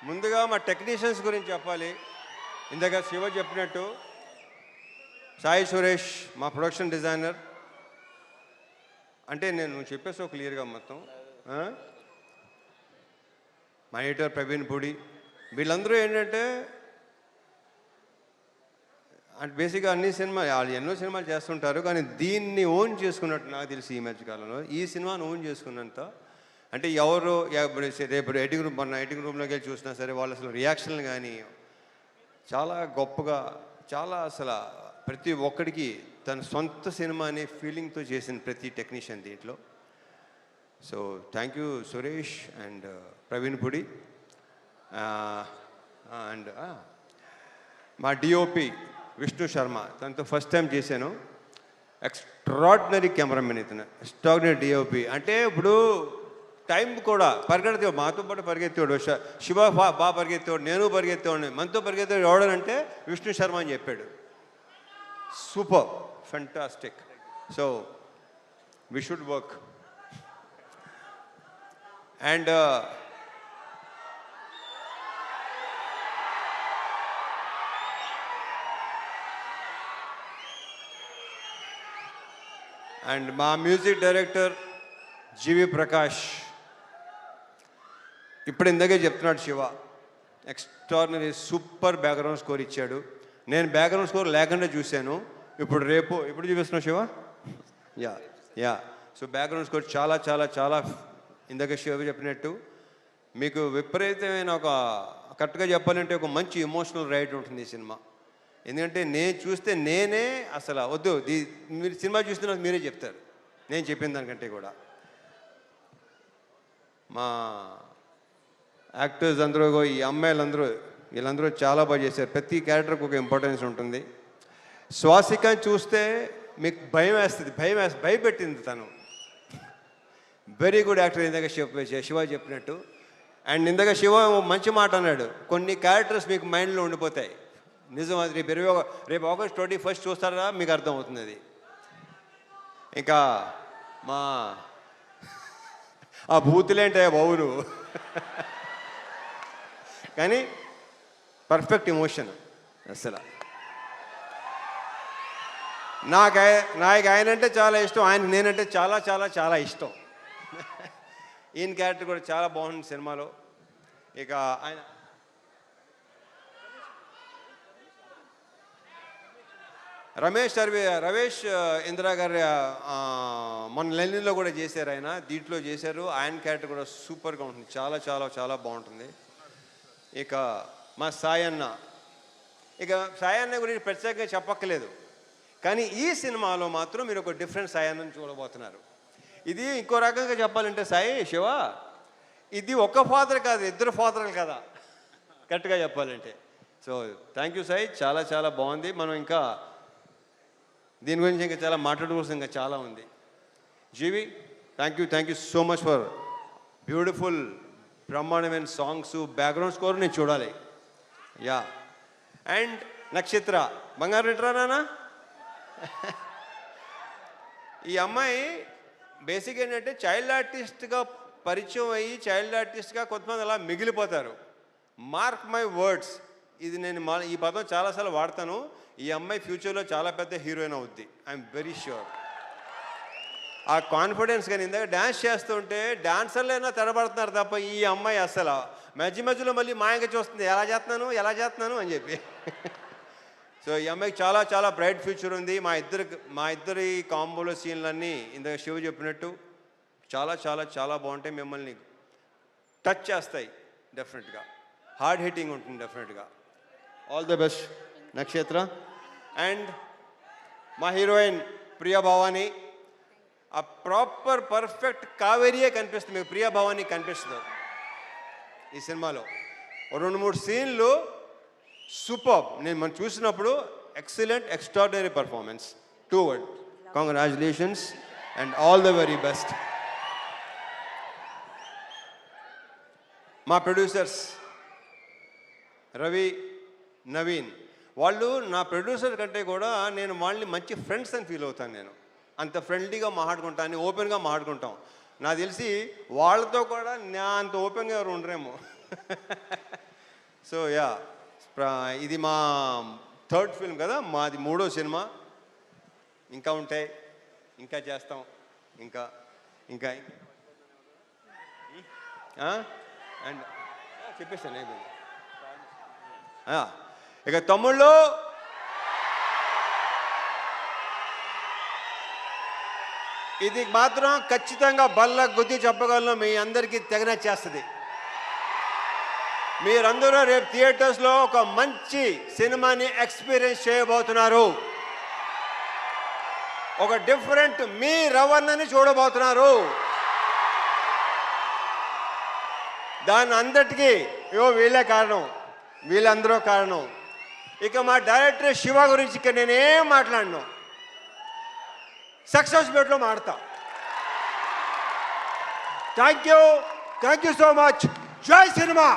ముందుగా మా టెక్నీషియన్స్ గురించి చెప్పాలి. ఇందాక శివ చెప్పినట్టు సాయి సురేష్ మా ప్రొడక్షన్ డిజైనర్. అంటే నేను చెప్పేసి క్లియర్గా మొత్తం. మా ఎడిటర్ ప్రవీణ్ పూడి, వీళ్ళందరూ ఏంటంటే అంటే బేసిక్గా అన్ని సినిమాలు వాళ్ళు ఎన్నో సినిమాలు చేస్తుంటారు, కానీ దీన్ని ఓన్ చేసుకున్నట్టు నాకు తెలిసి ఈ మధ్యకాలంలో ఈ సినిమాను ఓన్ చేసుకున్నంత అంటే ఎవరు రేపు ఎడిటింగ్ రూమ్ మొన్న ఎడిటింగ్ రూమ్లోకి వెళ్ళి చూసినా సరే వాళ్ళు అసలు రియాక్షన్లు కానీ చాలా గొప్పగా, చాలా అసలు ప్రతి ఒక్కడికి తన సొంత సినిమా అనే ఫీలింగ్తో చేసిన ప్రతి టెక్నీషియన్ దీంట్లో. So thank you Suresh and Praveen Pudi and మా డిఓపి విష్ణు శర్మ, తనతో ఫస్ట్ టైం చేశాను. ఎక్స్ట్రాడినరీ కెమెరామెన్ ఇతను, ఎక్స్ట్రాడినరీ డిఓపి. అంటే ఇప్పుడు టైం కూడా పరిగెత్తేవాడు, మాతో పాటు పరిగెత్తేవాడు. శివ బాగా పరిగెత్తేవాడు, నేను పరిగెత్తేవాడిని. మనతో పరిగెత్తేవాడు ఎవడనంటే విష్ణు శర్మ అని చెప్పాడు. Super, fantastic. So we should work. And and మా మ్యూజిక్ డైరెక్టర్ జీవి ప్రకాష్. ఇప్పుడు ఇందాకే చెప్తున్నాడు Shiva, extraordinary super background score ఇచ్చాడు. నేను బ్యాక్గ్రౌండ్ స్కోర్ లేకుండా చూశాను. ఇప్పుడు చూపిస్తున్నావు Shiva. Yeah so background score చాలా చాలా చాలా ఇందాక శివ చెప్పినట్టు మీకు విపరీతమైన ఒక కరెక్ట్గా చెప్పాలంటే ఒక మంచి ఎమోషనల్ రైడ్ ఉంటుంది ఈ సినిమా. ఎందుకంటే నేను చూస్తే నేనే అసలు వద్దు, మీరు సినిమా చూస్తే మీరే చెప్తారు నేను చెప్పిన దానికంటే కూడా. మా యాక్టర్స్ అందరూ, ఈ అమ్మాయిలందరూ, వీళ్ళందరూ చాలా బాగా చేశారు. ప్రతి క్యారెక్టర్కి ఒక ఇంపార్టెన్స్ ఉంటుంది. శ్వాసిక చూస్తే మీకు భయపెట్టింది తను. Very good actor. ఇందాక శివ చెప్పినట్టు. అండ్ ఇందాక శివ మంచి మాట అన్నాడు, కొన్ని క్యారెక్టర్స్ మీకు మైండ్లో ఉండిపోతాయి. నిజం. అది రేపు ఆగస్ట్ 21 చూస్తారా మీకు అర్థమవుతుంది అది. ఇంకా మా ఆ బూతులేంటే బాబు నువ్వు కానీ పర్ఫెక్ట్ ఎమోషన్ అసలు. నాకు ఆయన అంటే చాలా ఇష్టం, ఆయన నేనంటే చాలా చాలా చాలా ఇష్టం. ఈయన క్యారెక్టర్ కూడా చాలా బాగుంది సినిమాలో. ఇక ఆయన రమేష్ ఇందిరా గారి మొన్న లెనిన్లో కూడా చేశారు ఆయన, దీంట్లో చేశారు. ఆయన క్యారెక్టర్ కూడా సూపర్గా ఉంటుంది, చాలా చాలా చాలా బాగుంటుంది. ఇక మా సాయన్న, ఇక సాయన్న గురించి ప్రత్యేకంగా చెప్పక్కలేదు, కానీ ఈ సినిమాలో మాత్రం మీరు ఒక డిఫరెంట్ సాయన్నని చూడబోతున్నారు. ఇది ఇంకో రకంగా చెప్పాలంటే సాయి శివ, ఇది ఒక ఫాదర్ కాదు, ఇద్దరు ఫాదర్లు కదా కరెక్ట్గా చెప్పాలంటే. సో థ్యాంక్ యూ సాయి, చాలా చాలా బాగుంది. మనం ఇంకా దీని గురించి ఇంకా చాలా మాట్లాడుకోవాల్సింది ఇంకా చాలా ఉంది. GV, thank you so much for beautiful బ్రహ్మాండమైన సాంగ్స్, బ్యాక్గ్రౌండ్ స్కోర్ నేను చూడాలి. యా. అండ్ నక్షత్ర బంగారు ఇంటరానా. ఈ అమ్మాయి బేసిక్ ఏంటంటే చైల్డ్ ఆర్టిస్ట్గా పరిచయం అయ్యి చైల్డ్ ఆర్టిస్ట్గా కొంతమంది అలా మిగిలిపోతారు. మార్క్ మై వర్డ్స్, ఇది నేను ఈ పదం చాలాసార్లు వాడతాను. ఈ అమ్మాయి ఫ్యూచర్లో చాలా పెద్ద హీరోయిన్ అవుద్ది, ఐఎమ్ వెరీ ష్యూర్. ఆ కాన్ఫిడెన్స్. కానీ ఇందాక డ్యాన్స్ చేస్తుంటే డాన్సర్లైనా తెరబడుతున్నారు తప్ప ఈ అమ్మాయి అసలు మధ్యలో మళ్ళీ మాయంగా చూస్తుంది, ఎలా చేస్తున్నాను అని చెప్పి. సో ఈ అమ్మాయికి చాలా చాలా బ్రైట్ ఫ్యూచర్ ఉంది. మా ఇద్దరి కాంబోలో సీన్లన్నీ ఇందాక శివ చెప్పినట్టు చాలా చాలా చాలా బాగుంటాయి, మిమ్మల్ని టచ్ చేస్తాయి డెఫినెట్గా, హార్డ్ హిట్టింగ్ ఉంటుంది డెఫినెట్గా. ఆల్ ది బెస్ట్ నక్షత్ర. అండ్ మా హీరోయిన్ ప్రియా భవాని, ఆ ప్రాపర్ పర్ఫెక్ట్ కావేరియే కనిపిస్తుంది మీకు, ప్రియా భవాని కనిపిస్తుంది ఈ సినిమాలో. 2-3 సీన్లు సూపర్. మనం చూసినప్పుడు excellent, extraordinary performance. 2 words. Congratulations and all the very best. మా ప్రొడ్యూసర్స్ రవి, నవీన్, వాళ్ళు నా ప్రొడ్యూసర్ కంటే కూడా నేను వాళ్ళని మంచి ఫ్రెండ్స్ అని ఫీల్ అవుతాను. నేను అంత ఫ్రెండ్లీగా మాట్లాడుకుంటాను, ఓపెన్గా మాట్లాడుకుంటాం. నాకు తెలిసి వాళ్ళతో కూడా నా అంత ఓపెన్గా ఎవరు ఉండరేమో. సో యా, ఇది మా థర్డ్ ఫిల్మ్ కదా, మాది 3వ సినిమా. ఇంకా ఉంటాయి, ఇంకా చేస్తాం, ఇంకా ఇంకా అండ్ చెప్పేస్తాను అయిపోయింది. ఇక తమ్ముళ్ళు, ఇది మాత్రం ఖచ్చితంగా బల్ల గుద్ది చెప్పగలను, మీ అందరికీ తెగనచ్చేస్తుంది. మీరందరూ రేపు థియేటర్స్లో ఒక మంచి సినిమాని ఎక్స్పీరియన్స్ చేయబోతున్నారు. ఒక డిఫరెంట్ మీ రవణని చూడబోతున్నారు. దాని అందరికీ వీళ్ళే కారణం, వీళ్ళందరూ కారణం. ఇక మా డైరెక్టర్ శివ గురించి ఇక నేనేం మాట్లాడను, సక్సెస్ మీట్లో మాడతా. Thank you so much. జై సినిమా.